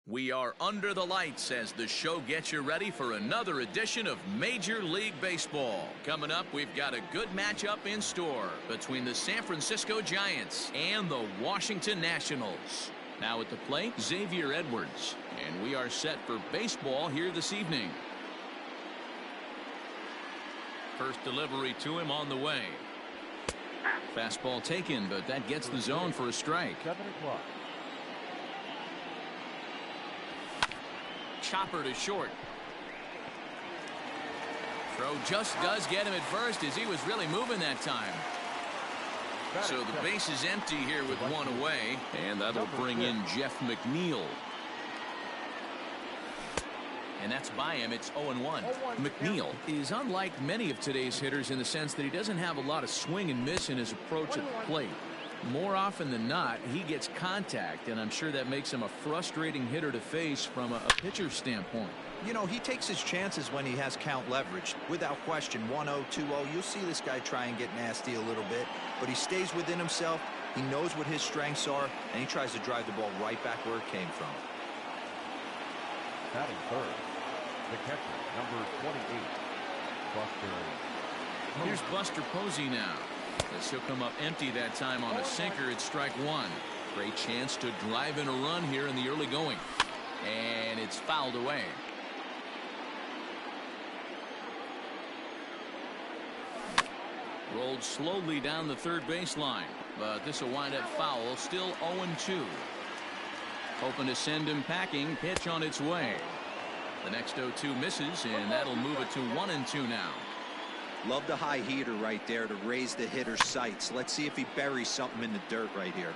We are under the lights as the show gets you ready for another edition of Major League Baseball. Coming up, we've got a good matchup in store between the San Francisco Giants and the Washington Nationals. Now at the plate, Xavier Edwards. And we are set for baseball here this evening. First delivery to him on the way. Fastball taken, but that gets the zone for a strike. 7 o'clock. Chopper to short. Throw just does get him at first as he was really moving that time. So the base is empty here with one away, and that'll bring in Jeff McNeil. And that's by him. It's 0-1. McNeil is unlike many of today's hitters in the sense that he doesn't have a lot of swing and miss in his approach at the plate. More often than not, he gets contact, and I'm sure that makes him a frustrating hitter to face from a pitcher's standpoint. You know, he takes his chances when he has count leverage. Without question, 1-0, 2-0, you'll see this guy try and get nasty a little bit, but he stays within himself. He knows what his strengths are, and he tries to drive the ball right back where it came from. Batting third, the catcher, number 28, Buster. Here's Buster Posey now. As he'll come up empty that time on a sinker at strike one. Great chance to drive in a run here in the early going. And it's fouled away. Rolled slowly down the third baseline. But this will wind up foul. Still 0-2. Hoping to send him packing. Pitch on its way. The next 0-2 misses, and that'll move it to 1-2 now. Love the high heater right there to raise the hitter's sights. Let's see if he buries something in the dirt right here.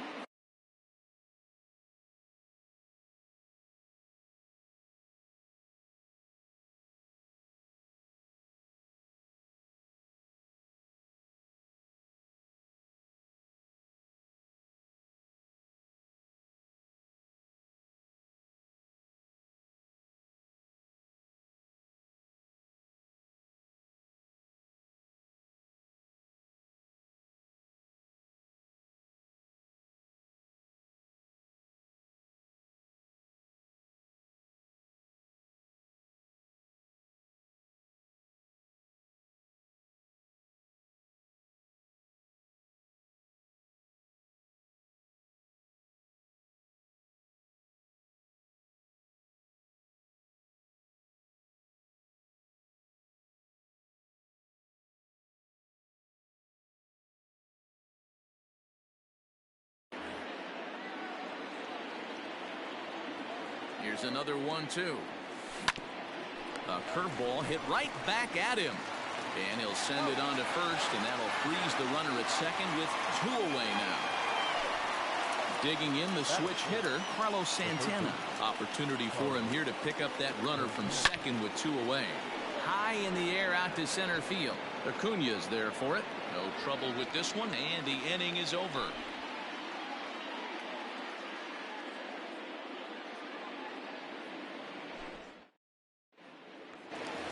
Here's another 1-2. A curveball hit right back at him. And he'll send it on to first, and that'll freeze the runner at second with 2 away now. Digging in the switch hitter, Carlos Santana. Opportunity for him here to pick up that runner from second with 2 away. High in the air out to center field. Acuña's there for it. No trouble with this one, and the inning is over.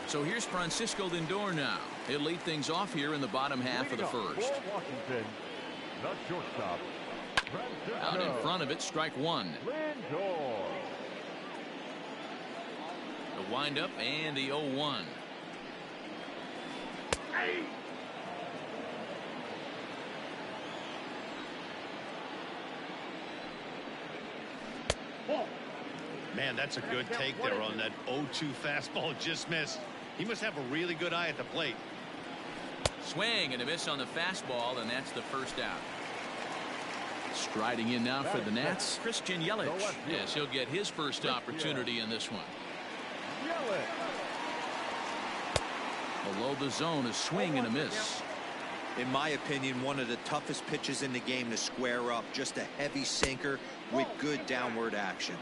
So here's Francisco Lindor now. He'll lead things off here in the bottom half of the first. Washington, the shortstop, Out in front of it, strike one. Lindor. The windup and the 0-1. Man, that's a good take there on that 0-2 fastball. Just missed. He must have a really good eye at the plate. Swing and a miss on the fastball, and that's the first out. Striding in now for the Nats, Christian Yelich. Yes, he'll get his first opportunity in this one. Below the zone, a swing and a miss. In my opinion, one of the toughest pitches in the game to square up. Just a heavy sinker with good downward action.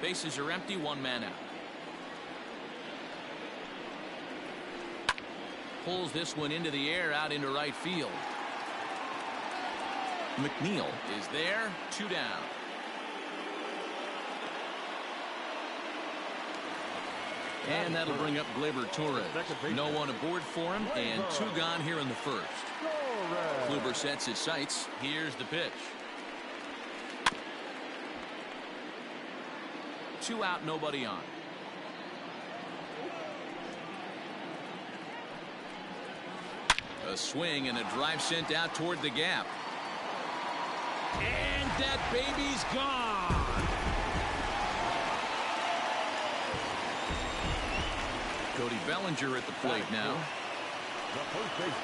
Bases are empty, 1 man out. Pulls this one into the air out into right field. McNeil is there, 2 down. And that'll bring up Gleyber Torres. No one aboard for him, and 2 gone here in the first. Kluber sets his sights. Here's the pitch. 2 out, nobody on. A swing and a drive sent out toward the gap. And that baby's gone. Cody Bellinger at the plate now. The first baseman.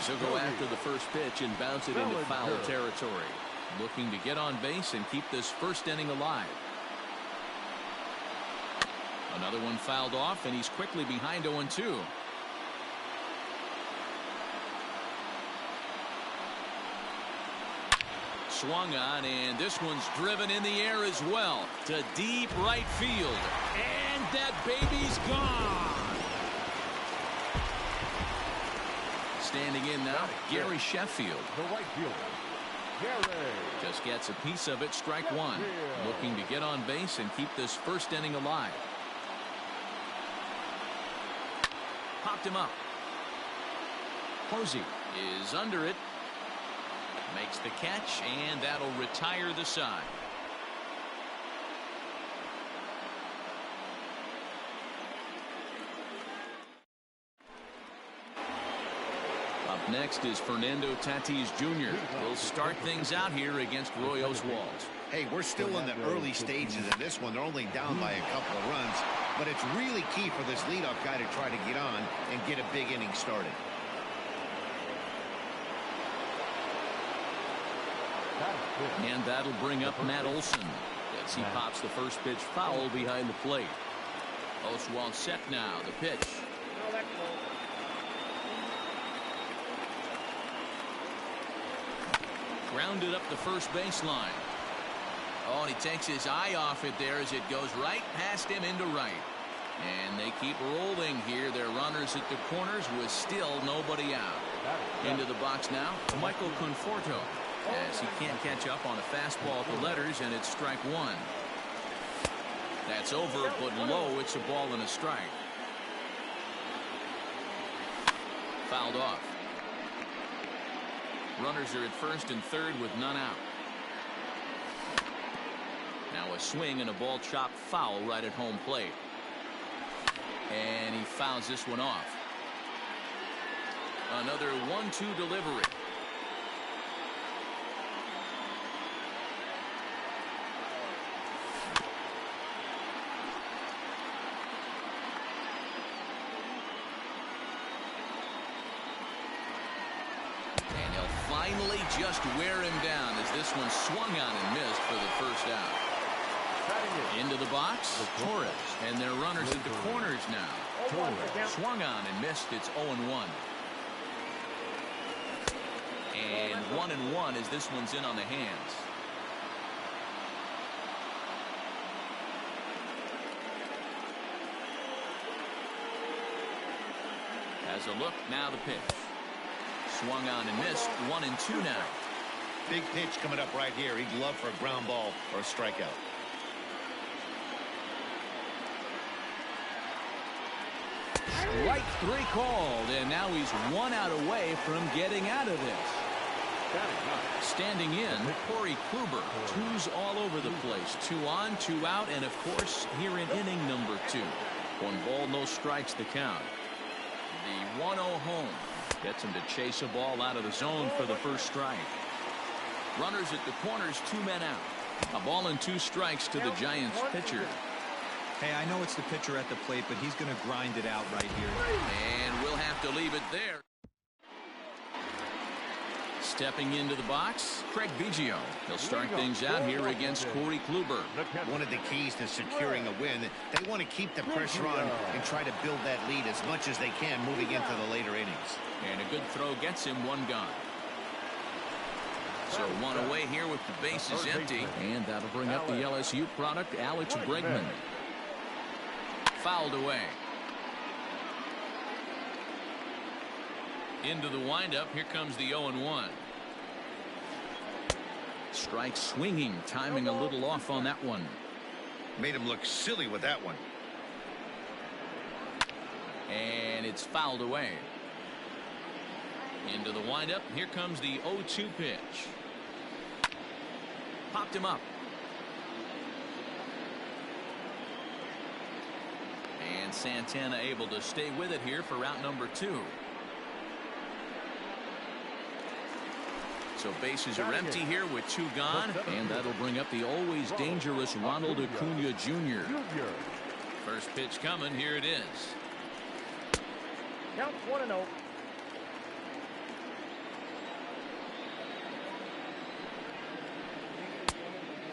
She'll go after the first pitch and bounce it into foul territory. Looking to get on base and keep this first inning alive. Another one fouled off, and he's quickly behind 0-2. Swung on, and this one's driven in the air as well to deep right field. And that baby's gone. Standing in now, Gary Sheffield. The right fielder, Gary. Just gets a piece of it, strike one. Looking to get on base and keep this first inning alive. Popped him up. Posey is under it. Makes the catch, and that'll retire the side. Up next is Fernando Tatis Jr. Will start things out here against Roy Oswalt. Hey, we're still in the early stages of this one. They're only down by a couple of runs, but it's really key for this leadoff guy to try to get on and get a big inning started. And that'll bring up Matt Olson as he pops the first pitch foul behind the plate. Oswalt set now. The pitch. Grounded up the first baseline. Oh, and he takes his eye off it there as it goes right past him into right. And they keep rolling here. Their runners at the corners with still nobody out. Into the box now, Michael Conforto, as he can't catch up on a fastball at the letters, and it's strike one. That's over, but low. It's a ball and a strike. Fouled off. Runners are at first and third with none out. Now a swing and a ball chopped foul right at home plate. And he fouls this one off. Another 1-2 delivery. And he'll finally just wear him down as this one swung on and missed for the first out. Into the box, Torres, and their runners at the corners now. Torres swung on and missed. It's 0-1. And 1-1 as this one's in on the hands. As a look, now the pitch. Swung on and missed. 1-2 now. Big pitch coming up right here. He'd love for a ground ball or a strikeout. Strike three called, and now he's 1 out away from getting out of this. Standing in, Corey Kluber. Twos all over the place. 2 on, 2 out, and of course, here in inning number 2. 1 ball, no strikes the count. The 1-0 home gets him to chase a ball out of the zone for the first strike. Runners at the corners, 2 men out. A ball and 2 strikes to the Giants pitcher. Hey, I know it's the pitcher at the plate, but he's going to grind it out right here. And we'll have to leave it there. Stepping into the box, Craig Biggio. He'll start things out here against Corey Kluber. One of the keys to securing a win, they want to keep the pressure on and try to build that lead as much as they can moving into the later innings. And a good throw gets him 1 gone. So 1 away here with the bases empty. And that'll bring up the LSU product, Alex Bregman. Fouled away. Into the windup. Here comes the 0-1. Strike swinging, timing a little off on that one. Made him look silly with that one. And it's fouled away. Into the windup. Here comes the 0-2 pitch. Popped him up. And Santana able to stay with it here for route number 2. So bases are empty here with 2 gone, and that'll bring up the always dangerous Ronald Acuna Jr. First pitch coming. Here it is. Count 1-0.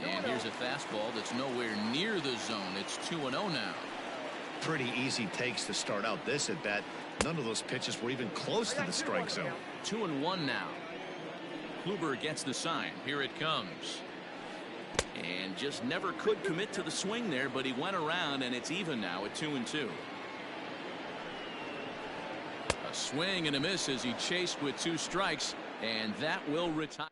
And here's a fastball that's nowhere near the zone. It's 2-0 now. Pretty easy takes to start out this at bat. None of those pitches were even close to the strike zone. 2-1 now. Kluber gets the sign. Here it comes. And just never could commit to the swing there, but he went around, and it's even now at 2-2. A swing and a miss as he chased with 2 strikes, and that will retire.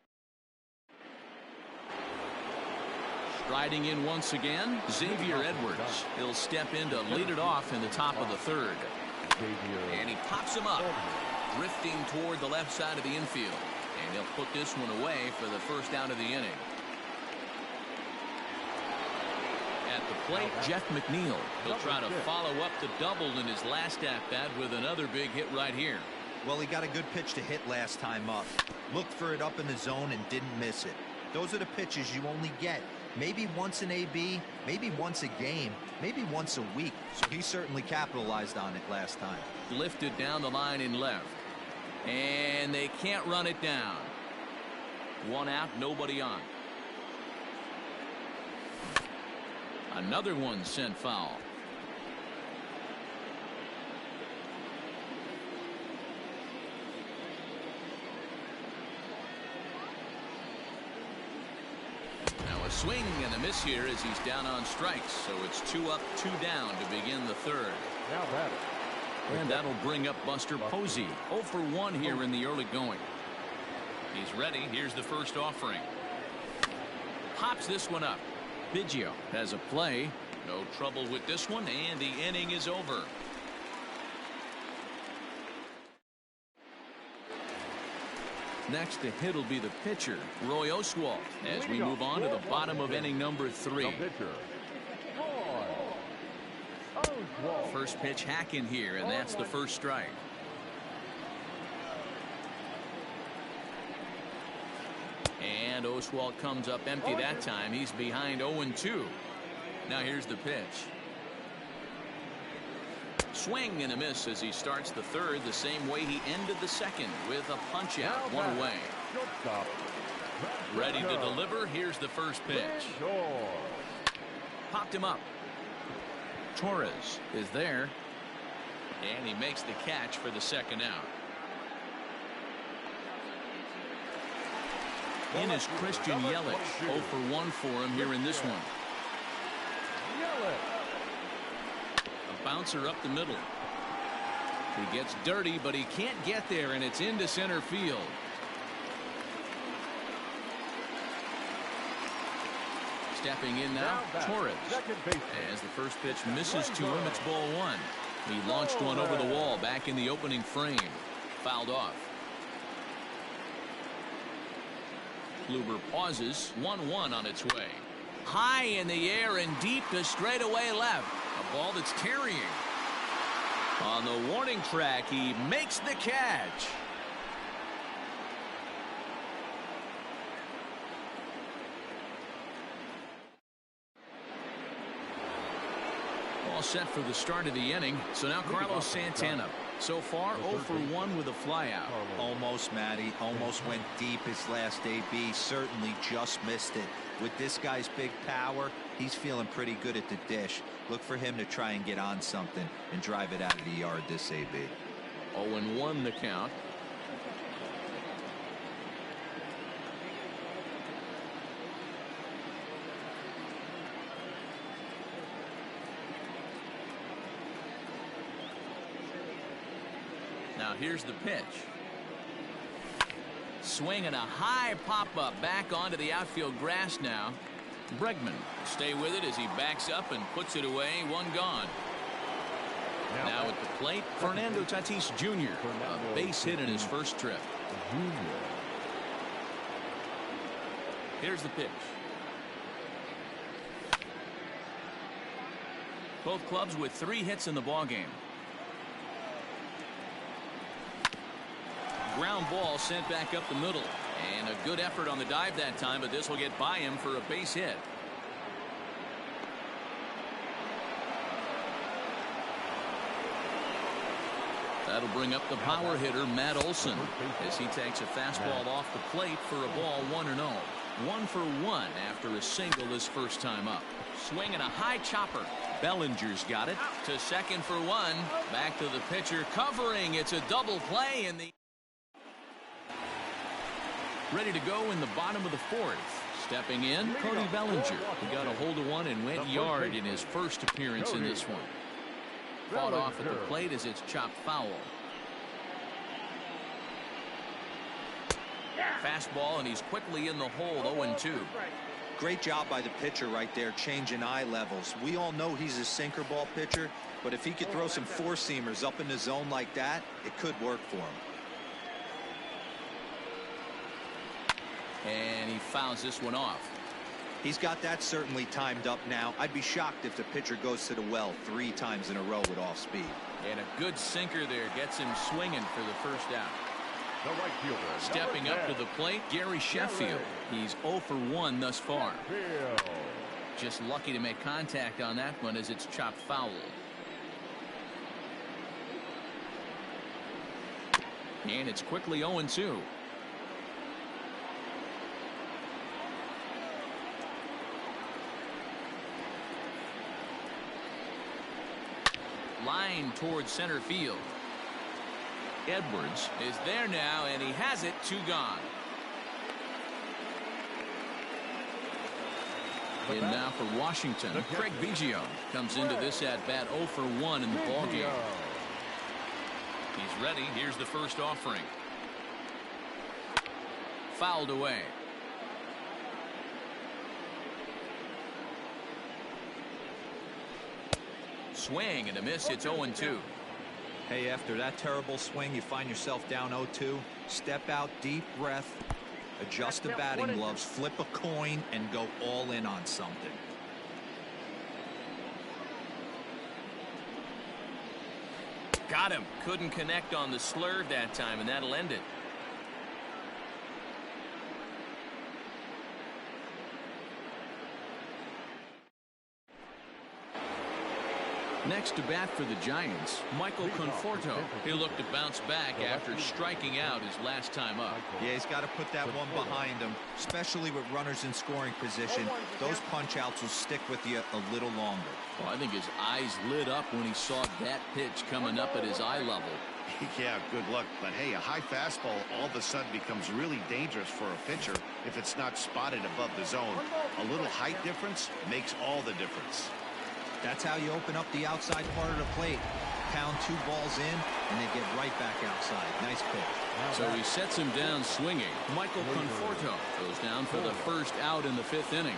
Striding in once again, Xavier Edwards. He'll step in to lead it off in the top of the 3rd. And he pops him up, drifting toward the left side of the infield. And he'll put this one away for the first out of the inning. At the plate, Jeff McNeil. He'll try to follow up the double in his last at-bat with another big hit right here. Well, he got a good pitch to hit last time up. Looked for it up in the zone and didn't miss it. Those are the pitches you only get maybe once in AB, maybe once a game, maybe once a week. So he certainly capitalized on it last time. Lifted down the line in left. And they can't run it down. 1 out, nobody on. Another one sent foul. Now a swing and a miss here as he's down on strikes. So it's 2 up, 2 down to begin the 3rd. Now batter. And that'll bring up Buster Posey. 0 for 1 here in the early going. He's ready. Here's the first offering. Pops this one up. Biggio has a play. No trouble with this one, and the inning is over. Next to hit will be the pitcher, Roy Oswalt, as we move on to the bottom of inning number 3. First pitch hack in here, and that's the first strike. And Oswalt comes up empty that time. He's behind 0-2. Now here's the pitch. Swing and a miss as he starts the 3rd the same way he ended the 2nd with a punch out, 1 away. Ready to deliver. Here's the first pitch. Popped him up. Torres is there, and he makes the catch for the 2nd out. In is Christian Yelich. 0 for 1 for him here in this one. A bouncer up the middle. He gets dirty, but he can't get there, and it's into center field. Stepping in now, Torres. As the first pitch misses to him, it's ball 1. He launched one over the wall back in the opening frame. Fouled off. Kluber pauses. 1-1 on its way. High in the air and deep to straightaway left. A ball that's carrying. On the warning track, he makes the catch. All set for the start of the inning. So now Carlos Santana. So far 0 for 1 with a flyout. Almost, Matty. Almost went deep his last AB. Certainly just missed it. With this guy's big power, he's feeling pretty good at the dish. Look for him to try and get on something and drive it out of the yard this AB. 0-1 the count. Now here's the pitch. Swing and a high pop-up back onto the outfield grass now. Bregman stay with it as he backs up and puts it away. 1 gone. Now at the plate, Fernando Tatis Jr. A base hit in his first trip. Here's the pitch. Both clubs with 3 hits in the ballgame. Ground ball sent back up the middle. And a good effort on the dive that time, but this will get by him for a base hit. That'll bring up the power hitter, Matt Olson, as he takes a fastball off the plate for a ball 1-0. 1 for 1 after a single his first time up. Swinging a high chopper. Bellinger's got it to second for 1. Back to the pitcher covering. It's a double play in the. Ready to go in the bottom of the 4th. Stepping in, Cody Bellinger. He got a hold of one and went yard in his first appearance in this one. Fought off at the plate as it's chopped foul. Fastball, and he's quickly in the hole. 0-2. Great job by the pitcher right there, changing eye levels. We all know he's a sinker ball pitcher, but if he could throw some four-seamers up in the zone like that, it could work for him. And he fouls this one off. He's got that certainly timed up now. I'd be shocked if the pitcher goes to the well 3 times in a row with off speed. And a good sinker there gets him swinging for the first out. The right fielder, stepping up to the plate, Gary Sheffield. He's 0 for 1 thus far. Just lucky to make contact on that one as it's chopped foul. And it's quickly 0-2. Line towards center field. Edwards is there now, and he has it. 2 gone. And now for Washington, Craig Biggio comes into this at bat 0 for 1 in the ballgame. He's ready. Here's the first offering. Fouled away. Swing and a miss. It's 0-2. Hey, after that terrible swing, you find yourself down 0-2. Step out, deep breath, adjust the batting gloves, flip a coin, and go all in on something. Got him. Couldn't connect on the slurve that time, and that'll end it. Next to bat for the Giants, Michael Conforto. He looked to bounce back after striking out his last time up. Yeah, he's got to put that one behind him, especially with runners in scoring position. Those punch-outs will stick with you a little longer. Well, I think his eyes lit up when he saw that pitch coming up at his eye level. Yeah, good luck. But hey, a high fastball all of a sudden becomes really dangerous for a pitcher if it's not spotted above the zone. A little height difference makes all the difference. That's how you open up the outside part of the plate. Pound 2 balls in, and they get right back outside. Nice pitch. So he sets him down swinging. Michael Conforto goes down for the first out in the 5th inning.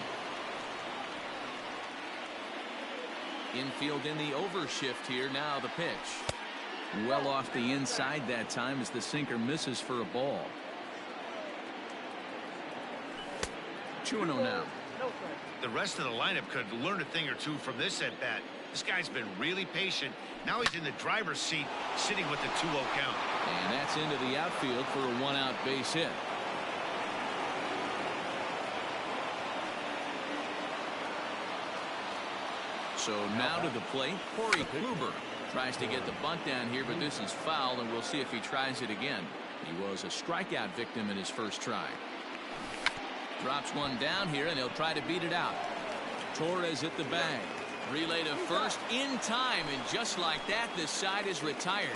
Infield in the overshift here. Now the pitch. Well off the inside that time as the sinker misses for a ball. 2-0 now. The rest of the lineup could learn a thing or two from this at bat. This guy's been really patient. Now he's in the driver's seat, sitting with the 2-0 count. And that's into the outfield for a 1-out base hit. So now to the plate, Corey Kluber tries to get the bunt down here, but this is foul, and we'll see if he tries it again. He was a strikeout victim in his first try. Drops one down here, and he'll try to beat it out. Torres hit the bag. Relay to first in time, and just like that, this side is retired.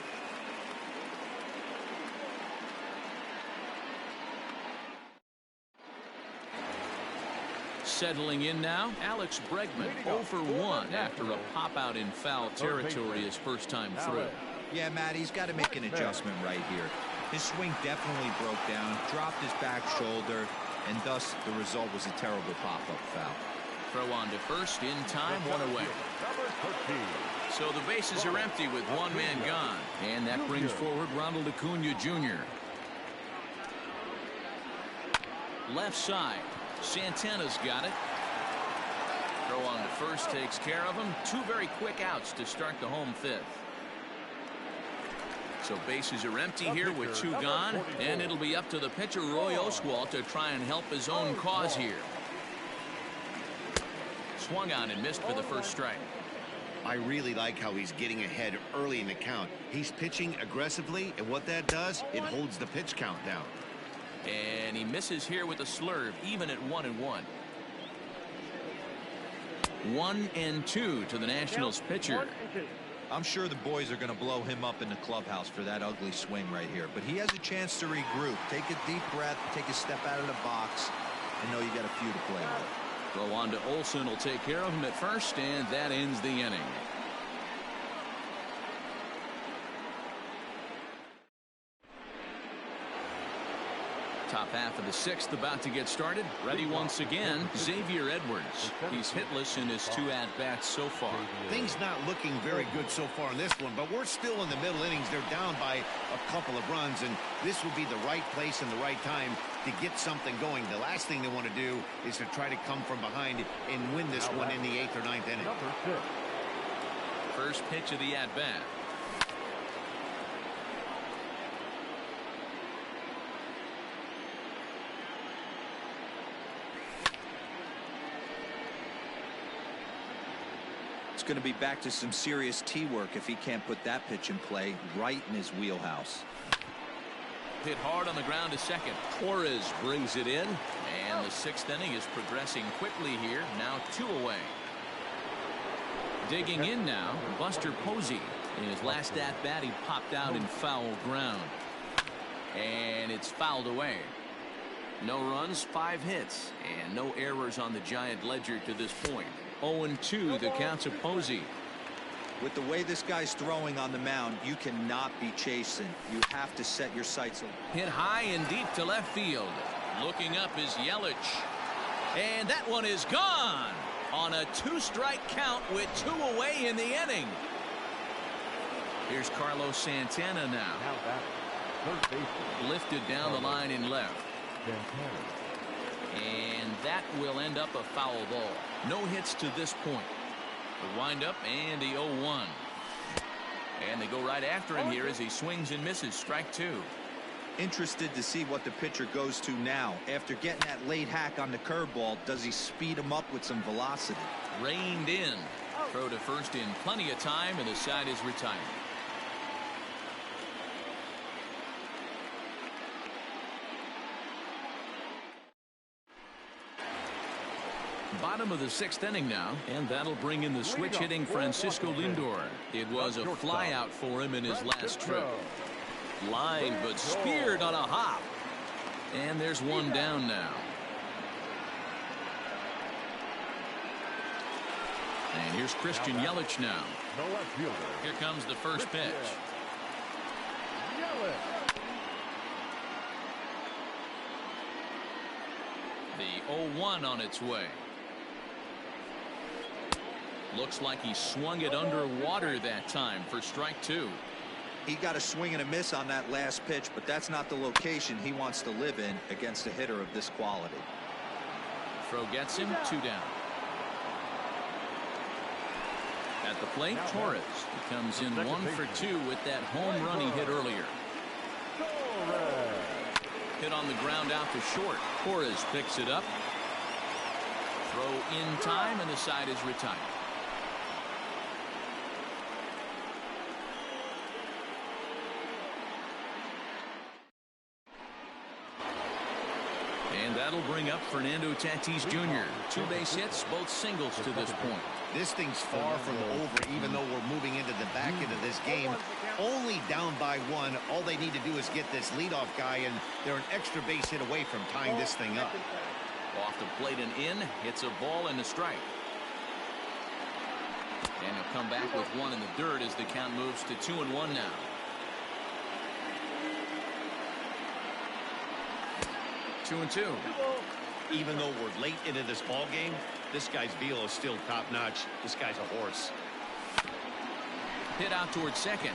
Settling in now, Alex Bregman, 0 for 1 after a pop-out in foul territory his first time through. Yeah, Matt, he's got to make an adjustment right here. His swing definitely broke down, dropped his back shoulder, and thus the result was a terrible pop-up foul. Throw on to first in time, 1 away. So the bases are empty with 1 man gone, and that brings forward Ronald Acuna Jr. Left side, Santana's got it. Throw on to first takes care of him. Two very quick outs to start the home fifth. So bases are empty here with two gone, and it'll be up to the pitcher Roy Oswalt to try and help his own cause here. Swung on and missed for the first strike. I really like how he's getting ahead early in the count. He's pitching aggressively, and what that does, it holds the pitch count down. And he misses here with a slurve, even at 1-1. 1-2 to the Nationals pitcher. I'm sure the boys are going to blow him up in the clubhouse for that ugly swing right here, but he has a chance to regroup. Take a deep breath, take a step out of the box, and know you got a few to play with. Throw on to Olsen will take care of him at first, and that ends the inning. Top half of the sixth about to get started. Ready once again, Xavier Edwards. He's hitless in his two at-bats so far. Things not looking very good so far in this one, but we're still in the middle innings. They're down by a couple of runs, and this would be the right place and the right time to get something going. The last thing they want to do is to try to come from behind and win this one in the 8th or 9th inning. First pitch of the at-bat. Going to be back to some serious tee work if he can't put that pitch in play right in his wheelhouse. Hit hard on the ground to second. Torres brings it in, and the 6th inning is progressing quickly here. Now 2 away. Digging in now, Buster Posey. In his last at bat, he popped out in foul ground, and it's fouled away. No runs, 5 hits, and no errors on the Giant ledger to this point. 0-2 the count to Posey. With the way this guy's throwing on the mound, you cannot be chasing. You have to set your sights. Hit high and deep to left field. Looking up is Yelich, and that one is gone on a 2-strike count with 2 away in the inning. Here's Carlos Santana now. Lifted down the line in left. And that will end up a foul ball. No hits to this point. The windup and the 0-1. And they go right after him here as he swings and misses. Strike 2. Interested to see what the pitcher goes to now. After getting that late hack on the curveball, does he speed him up with some velocity? Reined in. Throw to first in plenty of time, and the side is retired. Bottom of the 6th inning now, and that'll bring in the switch hitting Francisco Lindor. It was a flyout for him in his last trip. Lined but speared on a hop, and there's one down now. And here's Christian Yelich now. Here comes the first pitch. The 0-1 on its way. Looks like he swung it underwater that time for strike 2. He got a swing and a miss on that last pitch, but that's not the location he wants to live in against a hitter of this quality. Throw gets him, 2 down. At the plate, Torres. He comes in 1 for 2 with that home run he hit earlier. Hit on the ground out to short. Torres picks it up. Throw in time, and the side is retired. And that'll bring up Fernando Tatis Jr. 2 base hits, both singles to this point. This thing's far from over, even though we're moving into the back end of this game. Only down by 1. All they need to do is get this leadoff guy, and they're an extra base hit away from tying this thing up. Off the plate and in, hits a ball and a strike. And he'll come back with 1 in the dirt as the count moves to 2-1 now. Two and 2. Even though we're late into this ball game, this guy's velo is still top notch. This guy's a horse. Hit out towards second.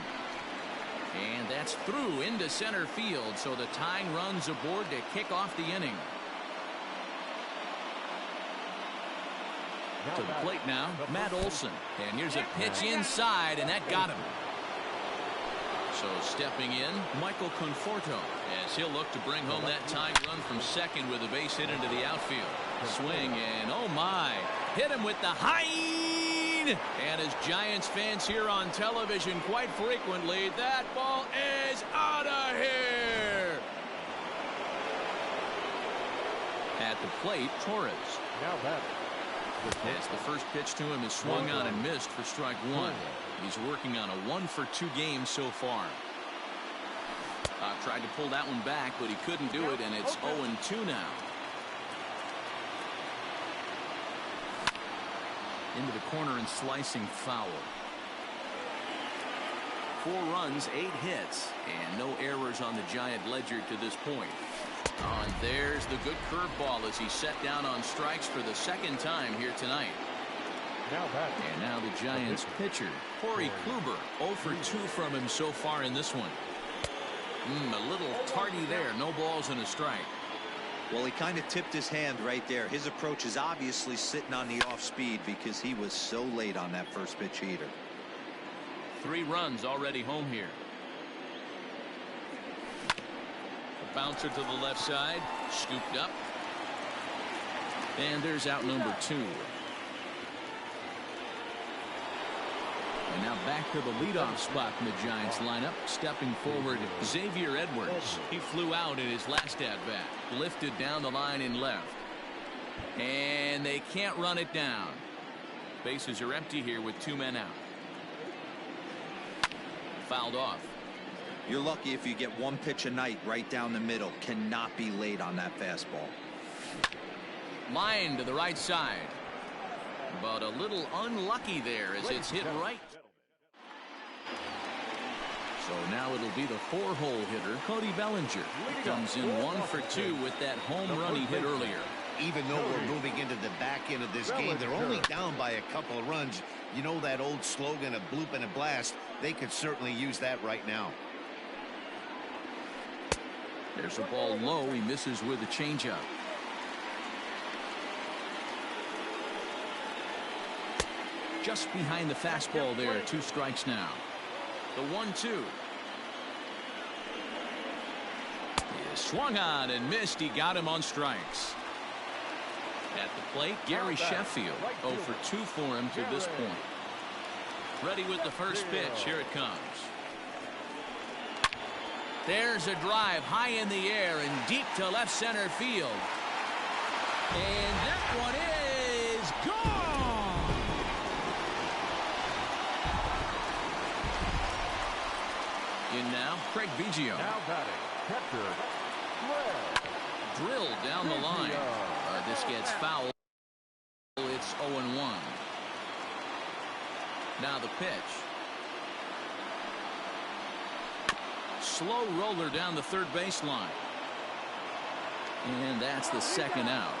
And that's through into center field, so the tying run's aboard to kick off the inning. To the plate now, Matt Olson. And here's a pitch inside, and that got him. So stepping in, Michael Conforto, as he'll look to bring home that tying run from second with a base hit into the outfield. Swing, and oh my, hit him with the Hind. And as Giants fans hear on television quite frequently, that ball is out of here. At the plate, Torres. Now batting. As the first pitch to him is swung on and missed for strike one. He's working on a 1-for-2 game so far. Tried to pull that one back, but he couldn't do it, and it's 0-2 now. Into the corner and slicing foul. 4 runs, 8 hits, and no errors on the Giant ledger to this point. Oh, and there's the good curveball as he's set down on strikes for the second time here tonight. And now the Giants pitcher, Corey Kluber, 0 for 2 from him so far in this one. A little tardy there. No balls and a strike. Well, he kind of tipped his hand right there. His approach is obviously sitting on the off speed because he was so late on that first pitch heater. 3 runs already home here. A bouncer to the left side, scooped up. And there's out number 2. And now back to the leadoff spot in the Giants lineup. Stepping forward, Xavier Edwards. He flew out in his last at-bat. Lifted down the line in left. And they can't run it down. Bases are empty here with 2 men out. Fouled off. You're lucky if you get 1 pitch a night right down the middle. Cannot be late on that fastball. Line to the right side. But a little unlucky there as it's hit right. So now it'll be the 4-hole hitter, Cody Bellinger. Comes in 1 for 2 with that home run he hit earlier. Even though we're moving into the back end of this game, they're only down by a couple of runs. You know that old slogan, a bloop and a blast. They could certainly use that right now. There's a ball low. He misses with a changeup. Just behind the fastball there. 2 strikes now. The 1-2. He swung on and missed. He got him on strikes. At the plate, Gary Sheffield. 0 for 2 for him to this point. Ready with the first pitch. Here it comes. There's a drive high in the air and deep to left center field. And that one is gone. In now, Craig Biggio. Now batting, catcher, Drilled down the line. This gets foul. It's 0-1. Now the pitch. Slow roller down the third baseline. And that's the second out.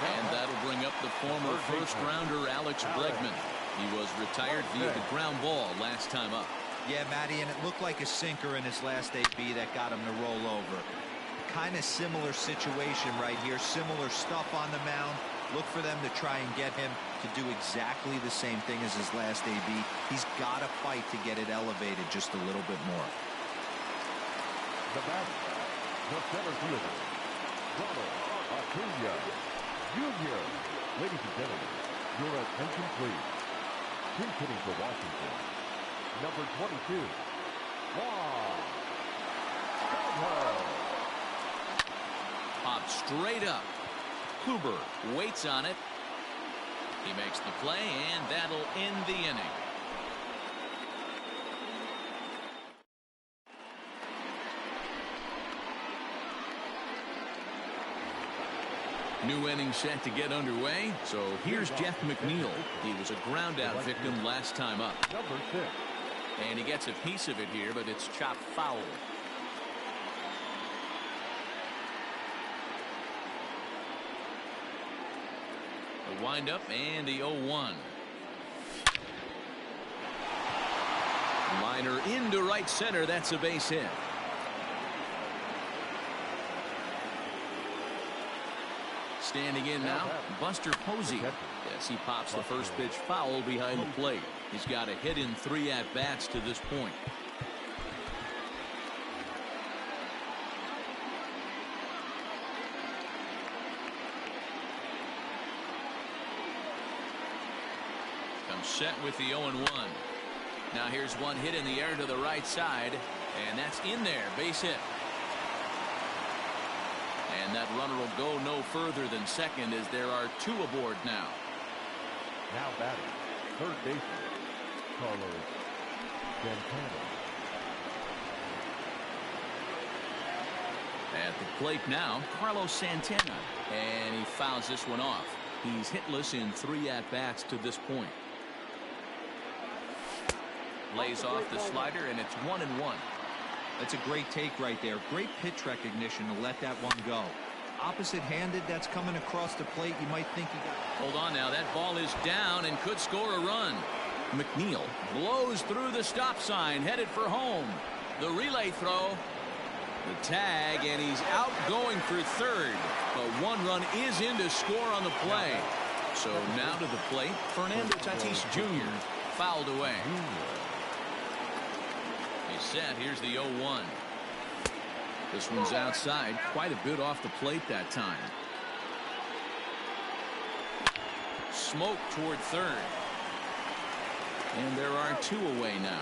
And that'll bring up the former first-rounder Alex Bregman. He was retired via the ground ball last time up. Yeah, Matty, and it looked like a sinker in his last AB that got him to roll over. Kind of similar situation right here. Similar stuff on the mound. Look for them to try and get him to do exactly the same thing as his last AB. He's got to fight to get it elevated just a little bit more. the batter, the center fielder, Ronald Acuna Jr. Ladies and gentlemen, your attention please. He's hitting for Washington, number 22, Juan Soto. Popped straight up. Kluber waits on it. He makes the play, and that'll end the inning. New inning set to get underway. So here's Jeff McNeil. He was a ground out victim last time up. Number 6. And he gets a piece of it here, but it's chopped foul. The windup and the 0-1. Liner into right center. That's a base hit. Standing in now, Buster Posey. Yes, he pops the first pitch foul behind the plate. He's got a hit in 3 at-bats to this point. Comes set with the 0-1. Now here's one hit in the air to the right side, and that's in there. Base hit. And that runner will go no further than second as there are 2 aboard now. Now batting, third baseman, Carlos Santana. At the plate now, Carlos Santana. And he fouls this one off. He's hitless in 3 at-bats to this point. Lays off the slider, and it's 1-1. That's a great take right there. Great pitch recognition to let that one go. Opposite-handed, that's coming across the plate. You might think he got... Hold on now. That ball is down and could score a run. McNeil blows through the stop sign, headed for home. The relay throw. The tag, and he's out going for third. But 1 run is in to score on the play. So now to the plate, Fernando Tatis Jr. fouled away. He's set. Here's the 0-1. This one's outside, quite a bit off the plate that time. Smoke toward third. And there are 2 away now.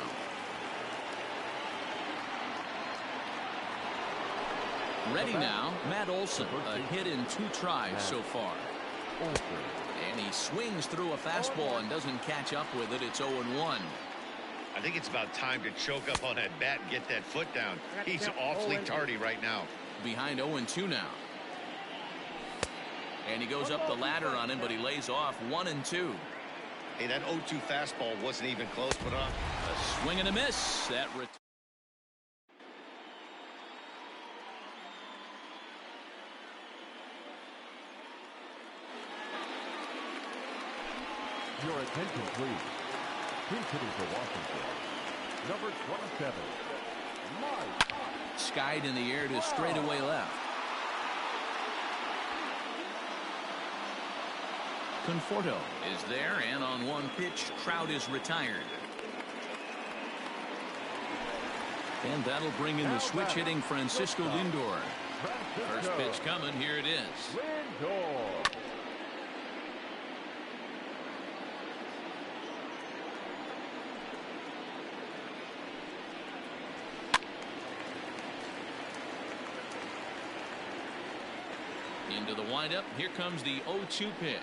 Ready now, Matt Olson. A hit in 2 tries so far. And he swings through a fastball and doesn't catch up with it. It's 0-1. I think it's about time to choke up on that bat and get that foot down. He's awfully tardy right now. Behind 0-2 now. And he goes up the ladder on him, but he lays off 1-2. Hey, that 0-2 fastball wasn't even close, but a swing and a miss. That Your attention, please. Please hitting for Washington, number 27, Mike. Skied in the air to straightaway left. Conforto is there, and on 1 pitch, Trout is retired. And that'll bring in the switch hitting Francisco Lindor. First pitch coming. Here it is. Lindor. Into the windup. Here comes the 0-2 pitch.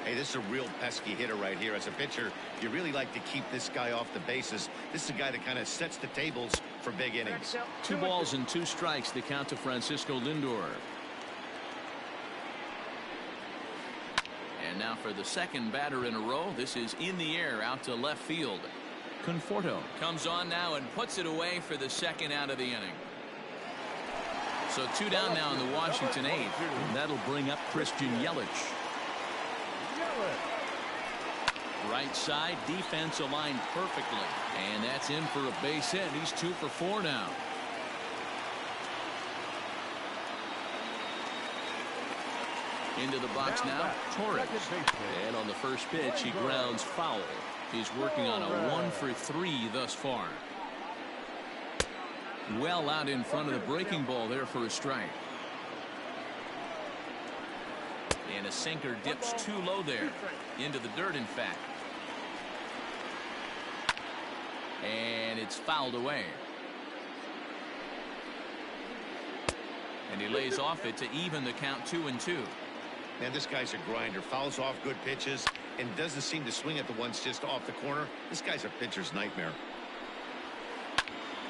hey, this is a real pesky hitter right here. As a pitcher, you really like to keep this guy off the bases. This is a guy that kind of sets the tables for big innings. 2 balls and 2 strikes the count to Francisco Lindor. And now for the second batter in a row. This is in the air out to left field. Conforto comes on now and puts it away for the second out of the inning. So 2 down now in the Washington 8th. And that'll bring up Christian Yelich. Right side, defense aligned perfectly. And that's in for a base hit. He's 2 for 4 now. Into the box now, Torres. And on the first pitch, he grounds foul. He's working on a 1 for 3 thus far. Well out in front of the breaking ball there for a strike. And a sinker dips too low there. Into the dirt, in fact. And it's fouled away. And he lays off it to even the count 2-2. Man, this guy's a grinder. Fouls off good pitches and doesn't seem to swing at the ones just off the corner. This guy's a pitcher's nightmare.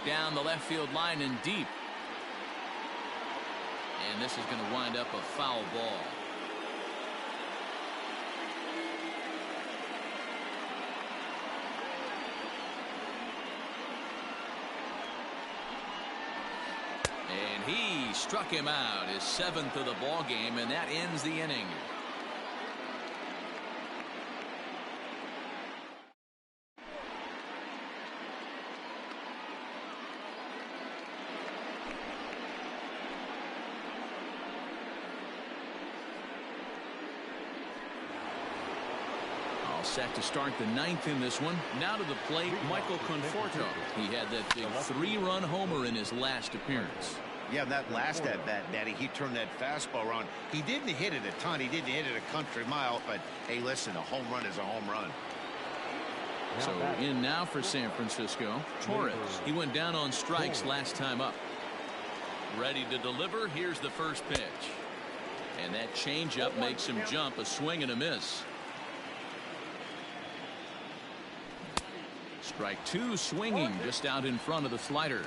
Down the left field line and deep. And this is going to wind up a foul ball. And he struck him out, his 7th of the ball game, and that ends the inning. set to start the ninth in this one. Now to the plate, Michael Conforto. He had that big 3-run homer in his last appearance. Yeah, that last at-bat, Daddy, he turned that fastball around. He didn't hit it a ton. He didn't hit it a country mile. But, hey, listen, a home run is a home run. So in now for San Francisco, Torres. He went down on strikes last time up. Ready to deliver. Here's the first pitch. And that changeup makes him jump. A swing and a miss. Strike two, swinging just out in front of the slider.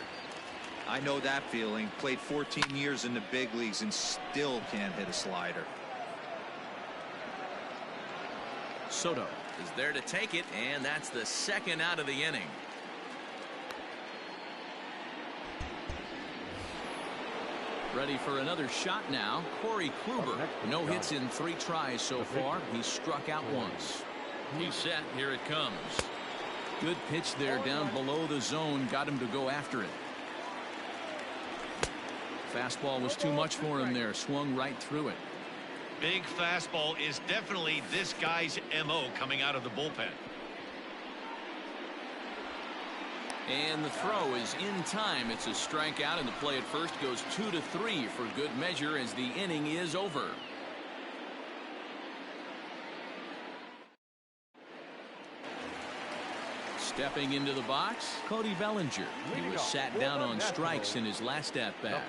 I know that feeling. Played 14 years in the big leagues and still can't hit a slider. Soto is there to take it, and that's the second out of the inning. Ready for another shot now. Corey Kluber. No hits in 3 tries so far. He's struck out once. He's set. Here it comes. Good pitch there down below the zone. Got him to go after it. Fastball was too much for him there. Swung right through it. Big fastball is definitely this guy's MO coming out of the bullpen. And the throw is in time. It's a strikeout, and the play at first goes 2-3 for good measure as the inning is over. Stepping into the box, Cody Bellinger. He was sat down on strikes in his last at-bat.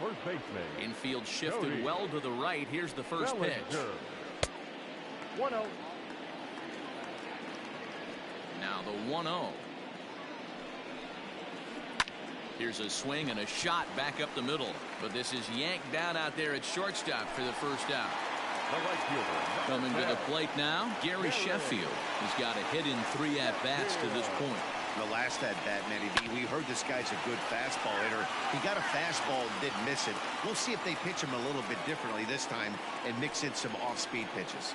Infield shifted well to the right. Here's the first pitch. 1-0. Now the 1-0. Here's a swing and a shot back up the middle. But this is yanked down out there at shortstop for the first out. Coming to the plate now, Gary Sheffield. He's got a hit in 3 at-bats to this point. The last at-bat, Matty B, we heard this guy's a good fastball hitter. He got a fastball and didn't miss it. We'll see if they pitch him a little bit differently this time and mix in some off-speed pitches.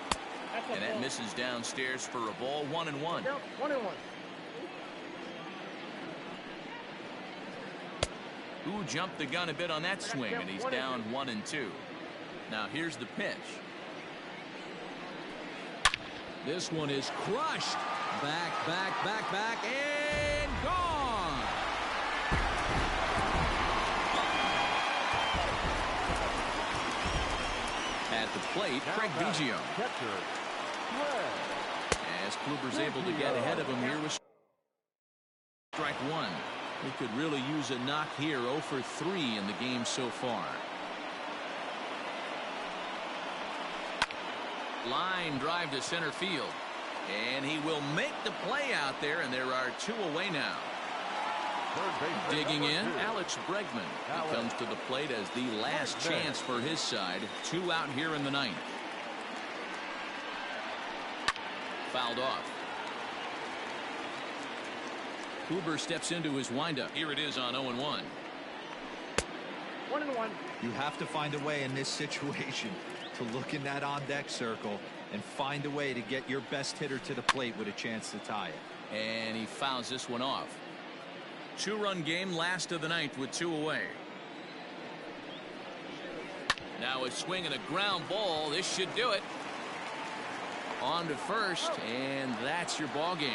And that misses downstairs for a ball. 1-1. 1-1. Who jumped the gun a bit on that swing, and he's down 1-2. Now here's the pitch. This one is crushed. Back, and gone. At the plate, Craig Biggio. As Kluber's able to get ahead of him here with strike one. He could really use a knock here. 0 for 3 in the game so far. Line drive to center field. And he will make the play out there, and there are 2 away now. Digging in, Alex Bregman. He comes to the plate as the last chance for his side. 2 out here in the ninth. Fouled off. Kluber steps into his windup. Here it is on 0-1. 1-1. You have to find a way in this situation to look in that on-deck circle and find a way to get your best hitter to the plate with a chance to tie it. And he fouls this one off. 2-run game, last of the ninth with 2 away. Now a swing and a ground ball. This should do it. On to first, and that's your ball game.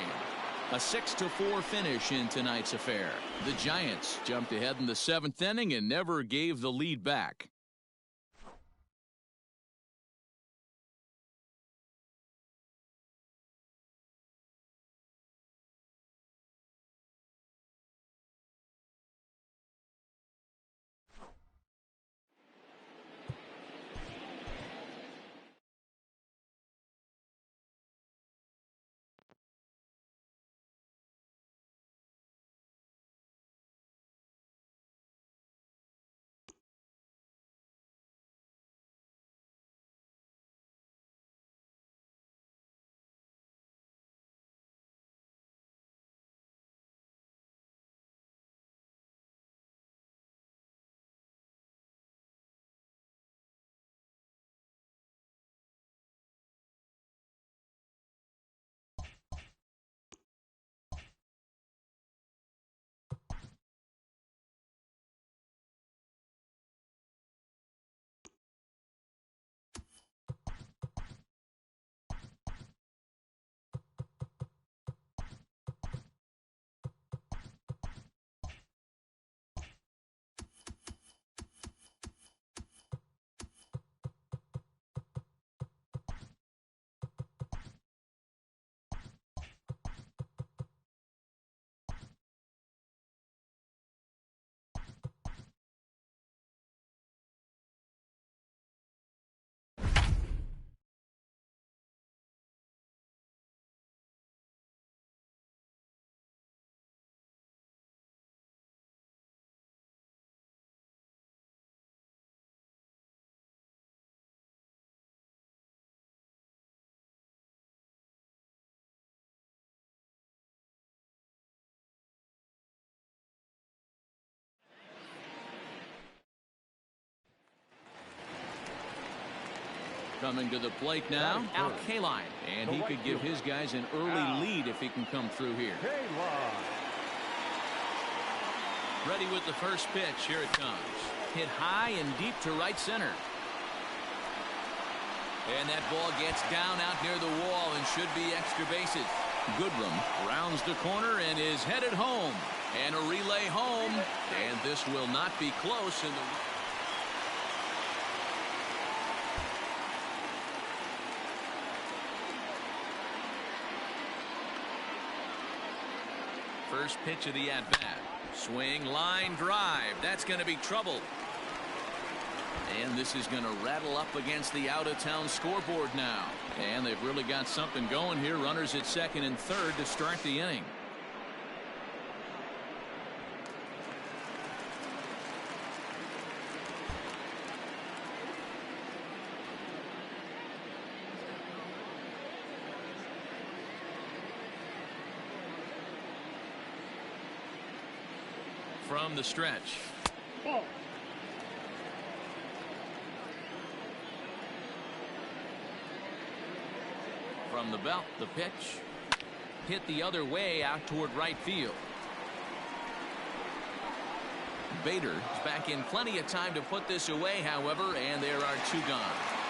A 6-4 finish in tonight's affair. The Giants jumped ahead in the 7th inning and never gave the lead back. Coming to the plate now, Al Kaline. And he could give his guys an early lead if he can come through here. Ready with the first pitch. Here it comes. Hit high and deep to right center. And that ball gets down out near the wall and should be extra bases. Goodrum rounds the corner and is headed home. And a relay home. And this will not be close in the... First pitch of the at-bat. Swing, line, drive. That's going to be trouble. And this is going to rattle up against the out-of-town scoreboard now. And they've really got something going here. Runners at second and third to start the inning. From the stretch. Ball. From the belt, the pitch. Hit the other way out toward right field. Bader is back in plenty of time to put this away, however, and there are two gone.